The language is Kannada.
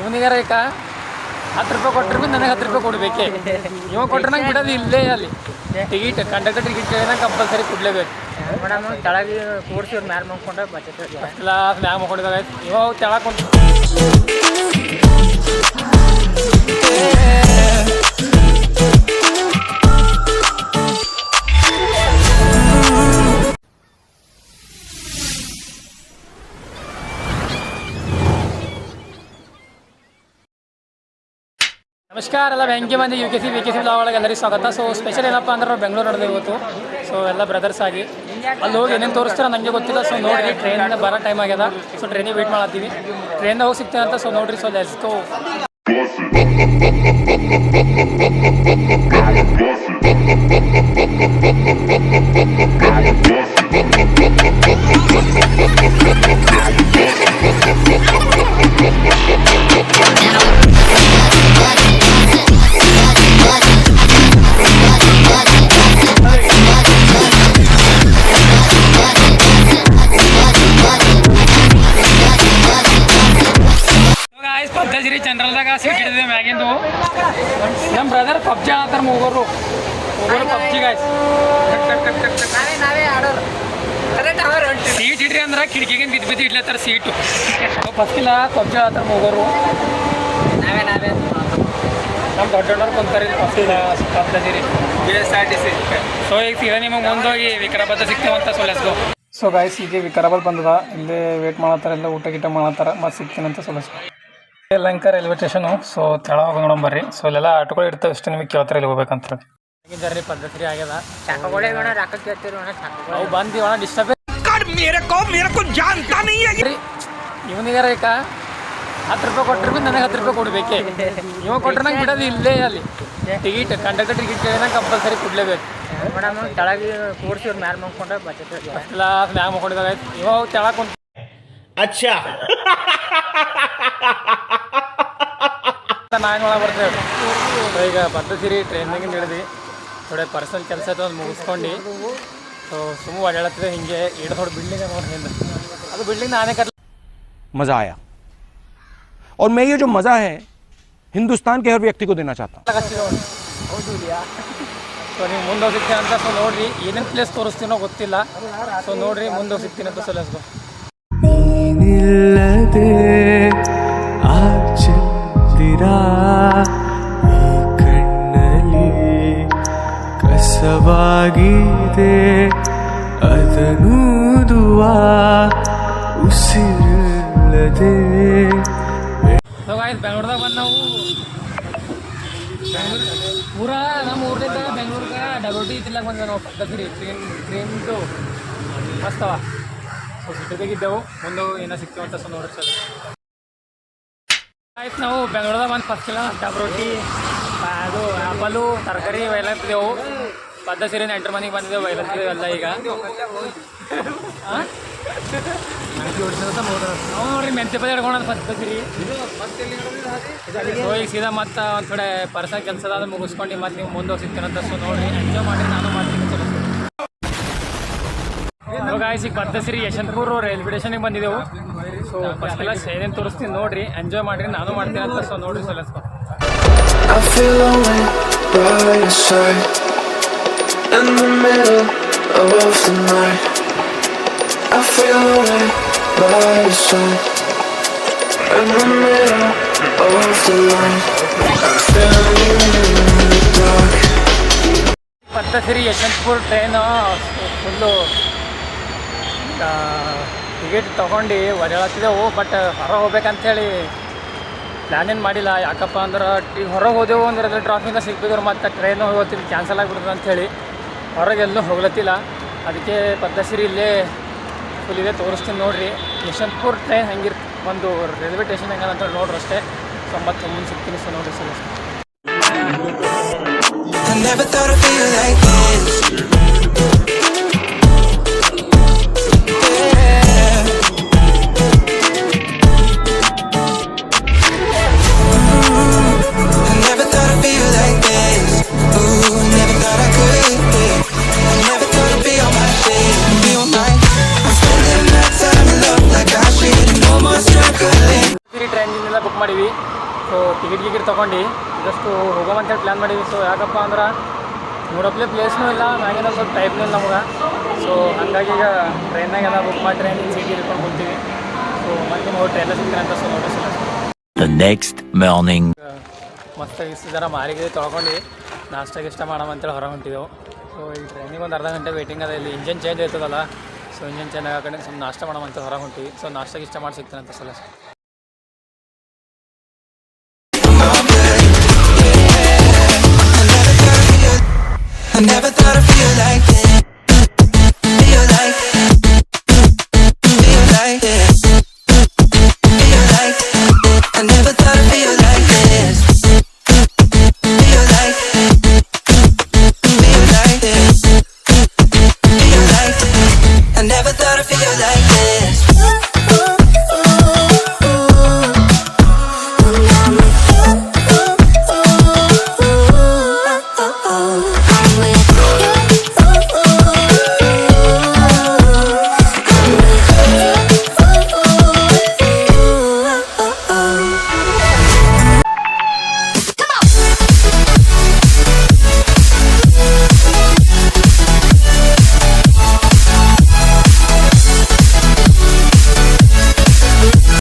ಇವನಿಗಾರ ಈಗ 10 ರೂಪಾಯಿ ಕೊಟ್ಟರೆ ಭೀ ನನಗೆ 10 ರೂಪಾಯಿ ಕೊಡಬೇಕೆ. ಇವ ಕೊಟ್ಟರೆ ನಂಗೆ ಬಿಡೋದು ಇಲ್ಲೇ ಅಲ್ಲಿ ಟಿಕೆಟ್ ಕಂಡಕ್ಟರ್ ಟಿಕೆಟ್ ಕಂಪಲ್ಸರಿ ಕೊಡಲೇಬೇಕು. ಮೇಡಮ್ ಕೆಳಗೆ ಕೂರಿಸಿ ಅವ್ರು ಮ್ಯಾಲೆ ಮಾಡ್ಕೊಂಡ್ರೆ ಬರ್ತೈತೆ ಎಲ್ಲ ಮ್ಯಾಗ ಮಾಡ್ಕೊಂಡಿದಾಗ ಆಯ್ತು. ಇವ ತೆಳಕೊಂಡು ನಮಸ್ಕಾರ ಎಲ್ಲ ಬ್ಯಾಂಕಿ ಮಂದಿ UKC VKC ಒಳಗೆ ಎಲ್ಲರಿಗೂ ಸ್ವಾಗತ. ಸೊ ಸ್ಪೆಷಲ್ ಏನಪ್ಪ ಅಂದ್ರೆ ನಾವು ಬೆಂಗಳೂರು ನಡೆದು ಇವತ್ತು. ಸೊ ಎಲ್ಲ ಬ್ರದರ್ಸ್ ಆಗಿ ಅಲ್ಲಿ ಹೋಗಿ ಏನೇನು ತೋರಿಸ್ತಾರೆ ನನಗೆ ಗೊತ್ತಿಲ್ಲ. ಸೊ ನೋಡಿರಿ ಟ್ರೈನಿಂದ ಬರೋ ಟೈಮ್ ಆಗ್ಯದ. ಸೊ ಟ್ರೈನಿಗೆ ವೇಟ್ ಮಾಡತ್ತೀವಿ. ಟ್ರೈನಿಂದ ಹೋಗಿ ಸಿಗ್ತೇನೆ ಅಂತ. ಸೊ ನೋಡಿರಿ. ಸೊ ಲೆಟ್ಸ್ ಗೋ. ಪದ್ಧತಿ ಜನರಲ್ದಾಗ ಸೀಟ್ ಹಿಡಿದಿದೆ ಮ್ಯಾಗಿಂದು. ನಮ್ಮ ಬ್ರದರ್ ಪಬ್ಜಿ ಆಡ್ತಾರೆ ಮೂವರು ಪಬ್ಜಿ ಗಾಯ್ಸ್. ಸೀಟ್ ಇಡ್ರಿ ಅಂದ್ರೆ ಕಿಟಕಿಗೆ ಬಿದ್ದು ಇಡ್ಲತ್ತಾರ ಸೀಟು. ಫಸ್ಟಿಲ್ಲ ಪಬ್ಜಿ ಆಡ್ತಾರೆ ಮೂವರು. ನಮ್ಮ ದೊಡ್ಡವ್ರು ಕುಂತಾರೆ ಫಸ್ಟಿಲ್ಲ ಪದ್ಧತಿ BSRTC. ಸೊ ಈಗ ಸೀದಾ ನಿಮಗೆ ಮುಂದೋಗಿ ವಿಕಾರಾಬಾದ್ ಸಿಗ್ತೇವಂತ. So let's go. So guys ಈಗ ವಿಕಾರಾಬಾದ್ ಬಂದದ. ಇಲ್ಲೇ ವೇಟ್ ಮಾಡತ್ತಾರ, ಎಲ್ಲ ಊಟ ಗೀಟ ಮಾಡತ್ತಾರ. ಮತ್ತೆ ಸಿಗ್ತೀನಂತ. So let's go. Yelahanka railway station. So ತೆಳ ಹೋಗಿ ನೋಡೋಣ ಬರ್ರಿ. ಸೊ ಇಲ್ಲೆಲ್ಲ ಆಟೋಗಳು ಇರ್ತವೆ. ಇಷ್ಟು ನಿಮಗೆ ಕೇಳ್ತಾರೆ ಇಲ್ಲಿ ಹೋಗ್ಬೇಕಂತ ಜರ್ನಿ ಪದ್ಧತಿ ಆಗ್ಯದ. ಅವು ಬಂದು ಡಿಸ್ಟರ್ಬ್ ಇವನಿಗಾರ ಈಗ 10 ರೂಪಾಯಿ ಕೊಟ್ಟರೆ ಭೀ ನನಗೆ 10 ರೂಪಾಯಿ ಕೊಡಬೇಕೆ. ಇವ ಕೊಟ್ಟರೆ ನಂಗೆ ಬಿಡೋದು ಇಲ್ಲೇ ಅಲ್ಲಿ ಟಿಕೆಟ್ ಕಂಡಕ್ಟರ್ ಟಿಕೆಟ್ ಕಂಪಲ್ಸರಿ ಕೊಡಲೇಬೇಕು. ಮೇಡಮ್ ಕೆಳಗೆ ಕೂರಿಸಿ ಅವ್ರು ಮ್ಯಾಲೆ ಮಾಡ್ಕೊಂಡ್ರೆ ಬರ್ತೈತೆ ಎಲ್ಲ ಮ್ಯಾಗ ಮಾಡ್ಕೊಂಡಿದಾಗ ಆಯ್ತು. ಇವ ತೆಳಗೆ ಕುಂತ ಅಚ್ಚಾ ನಾನು ಒಳಗೆ ಬರ್ತೇವೆ. ಈಗ ಪದ್ಧತಿ ಟ್ರೈನಿಗೆ ಹಿಡಿದು ಥೋಡೆ ಪರ್ಸನಲ್ ಕೆಲಸ ಅದು ಮುಗಿಸ್ಕೊಂಡು ಸೊ ಸುಮ್ಮನೆ ಓಡಾಡ್ತಿದೆ. ಹಿಂಗೆ ಎರಡು ಥೋಡೆ ಬಿಲ್ಡಿಂಗ್ ನೋಡಿ ಹಿಂದೆ ಅದು ಬಿಲ್ಡಿಂಗ್ ನಾನೇ ಕರ್ मज़ा आया और मैं ये जो मज़ा है हिंदुस्तान के हर व्यक्ति को देना चाहता हूँ. ಹೌದು ಸೊ ನೀವು ಮುಂದೆ ಸಿಗ್ತೀನಿ ಅಂತ. ಸೊ ನೋಡಿರಿ ಏನೇನು ಪ್ಲೇಸ್ ತೋರಿಸ್ತೀನೋ ಗೊತ್ತಿಲ್ಲ. ಸೊ ನೋಡಿರಿ ಮುಂದೆ ಸಿಗ್ತೀನಿ ಅಂತ. ಸೊ ಲೆಟ್ಸ್ ಗೋ. ಕಣ್ಣಲ್ಲಿ ಕಸವಾಗಿದೆ ಅದನೂದುವ ಉಸಿರಿಲ್ಲದೆ. ಸೊ ಗಾಯ್ಸ್ ಬೆಂಗಳೂರ್ದಾಗ ಬಂದು ನಾವು ಪೂರಾ ನಮ್ಮ ಊರಿಂದ ಬೆಂಗಳೂರಿಗೆ ಡಬಲ್ ತಿಲ್ಲಕ್ಕೆ ಬಂದ ನಾವು ಪದ್ಧತಿ ಟ್ರೈನ್ದು ಮಸ್ತವ. ಸೊ ಸಿಟಿದಾಗಿದ್ದೆವು. ಮುಂದೆ ಏನೋ ಸಿಗ್ತೀವಿ ಅಂತ. ಸೊ ನೋಡ್ರಿ ಸರ್ ಆಯ್ತು ನಾವು ಬೆಂಗಳೂರ್ದಾಗ ಬಂದು ಫಸ್ಟ್ ಇಲ್ಲ ಡಬಲ್ ರೊಟ್ಟಿ ಅದು ಆಪಲು ತರಕಾರಿ ಒಯ್ಲತ್ತಿದ್ದೆವು. ಪದ್ಧತಿ ಎಂಟ್ರ ಮನೆಗೆ ಬಂದಿದ್ದೆವು ಒಯ್ಲತ್ತಿದ್ದೆವೆಲ್ಲ. ಈಗ ನಾವು ನೋಡ್ರಿ ಮೆಂತೆ ಪದ ಹಿಡ್ಕೊಂಡು ಪದ್ಧತಿ. ಸೊ ಈಗ ಸೀದಾ ಮತ್ತೆ ಒಂದು ಕಡೆ ಪರ್ಸನಲ್ ಕೆಲಸ ಅದ ಮುಗಿಸ್ಕೊಂಡು ಮತ್ತೆ ನೀವು ಮುಂದೆ ಸಿಗ್ತೀರಂತ. ಸೊ ನೋಡಿರಿ ಎಂಜಾಯ್ ಮಾಡಿರಿ, ನಾನು ಮಾಡ್ತೀನಿ. ಇವಾಗ ಈಗ ಪದ್ಧತಿ ಯಶವಂತಪುರ ರೈಲ್ವೆ ಸ್ಟೇಷನ್ಗೆ ಬಂದಿದ್ದೆವು. ಸೊ ಫಸ್ಟ್ ಎಲ್ಲ ಏನೇನು ತೋರಿಸ್ತೀನಿ ನೋಡಿರಿ, ಎಂಜಾಯ್ ಮಾಡಿರಿ, ನಾನು ಮಾಡ್ತೀನಿ ಅಂತ. ಸೊ ನೋಡಿರಿ so let's go. In the middle of the night, I feel away by your side. In the middle of the night, I'm standing in the dark. ಪದ್ಧತಿ ಯಶವಂತಪುರ ಟ್ರೈನು ಫುಲ್ಲು ಟಿಕೆಟ್ ತೊಗೊಂಡು ಒಡಾಡ್ತಿದ್ದೆವು. ಬಟ್ ಹೊರಗೆ ಹೋಗ್ಬೇಕಂತೇಳಿ ಪ್ಲ್ಯಾನ್ ಏನು ಮಾಡಿಲ್ಲ. ಯಾಕಪ್ಪ ಅಂದ್ರೆ ಈಗ ಹೊರಗೆ ಹೋದೆವು ಅಂದ್ರೆ ಅದ್ರ ಟ್ರಾಫಿಕ್ನ ಸಿಗ್ಬೇಕವ್ರು ಮತ್ತು ಟ್ರೈನು ಹೋಗ್ತಿದ್ದು ಕ್ಯಾನ್ಸಲ್ ಆಗಿಬಿಡ್ತದೆ ಅಂಥೇಳಿ ಹೊರಗೆಲ್ಲೂ ಹೋಗ್ಲತ್ತಿಲ್ಲ. ಅದಕ್ಕೆ ಪದ್ಧತಿ ಇಲ್ಲೇ ಫುಲ್ ಇದೆ ತೋರಿಸ್ತೀನಿ ನೋಡಿರಿ. ಯಶವಂತಪುರ ಟ್ರೈನ್ ಹೆಂಗಿರ್ ಒಂದು ರೈಲ್ವೆ ಸ್ಟೇಷನ್ ಹೆಂಗೆ ಅಂತ ನೋಡ್ರಿ ಅಷ್ಟೇ. ಸೊ ಮತ್ತೆ ಮುಂದೆ ಸಿಗ್ತೀನಿ. ಸೊ ನೋಡಿರಿ ಸರ್. ಮಾಡೀವಿ. ಸೊ ಟಿಕೆಟ್ ತೊಗೊಂಡು ಜಸ್ಟು ಹೋಗೋವಂತೇಳಿ ಪ್ಲ್ಯಾನ್ ಮಾಡೀವಿ. ಸೊ ಯಾಕಪ್ಪ ಅಂದ್ರೆ ನೋಡೋಪ್ಲೆ ಪ್ಲೇಸ್ನೂ ಇಲ್ಲ, ಮ್ಯಾಗಿನ ಸ್ವಲ್ಪ ಟೈಪ್ನೂ ಇಲ್ಲ ನಮ್ಗೆ. ಸೊ ಹಾಗಾಗಿ ಈಗ ಟ್ರೈನಾಗೆಲ್ಲ ಬುಕ್ ಮಾಡಿ ಟ್ರೈನ್ ಸೀಟ್ ಹಿಡ್ಕೊಂಡು ಹೋಗ್ತೀವಿ. ಸೊ ಮತ್ತೆ ಹೋಗಿ ಟ್ರೈನಲ್ಲಿ ಸಿಗ್ತಾರೆ ಅಂತ ಸೊ ನೋಟಿಸಿಲ್ಲ. The next morning. ಮಸ್ತ್ ಇಷ್ಟು ಜನ ಮಾರಿಗೆ ತೊಳ್ಕೊಂಡು ನಾಷ್ಟ ಗಿಷ್ಟ ಮಾಡಮಂತೇಳಿ ಹೊರಗೆ ಹೊಂಟಿದ್ದೆವು. ಸೊ ಈ ಟ್ರೈನಿಗೆ ಒಂದು ಅರ್ಧ ಗಂಟೆ ವೇಟಿಂಗ್ ಅದ. ಇಲ್ಲಿ ಇಂಜನ್ ಚೇಂಜ್ ಆಯ್ತದಲ್ಲ, ಸೊ ಇಂಜನ್ ಚೇಂಜ್ ಆಗೋ ಕಡೆ ಸ್ವಲ್ಪ ನಾಷ್ಟ ಮಾಡಮಂತ ಹೊರಗೆ ಹೊಂಟಿವಿ. ಸೊ ನಾಷ್ಟ ಗಿಷ್ಟ ಮಾಡಿ ಸಿಗ್ತಾನೆ ಅಂತ ಸಲ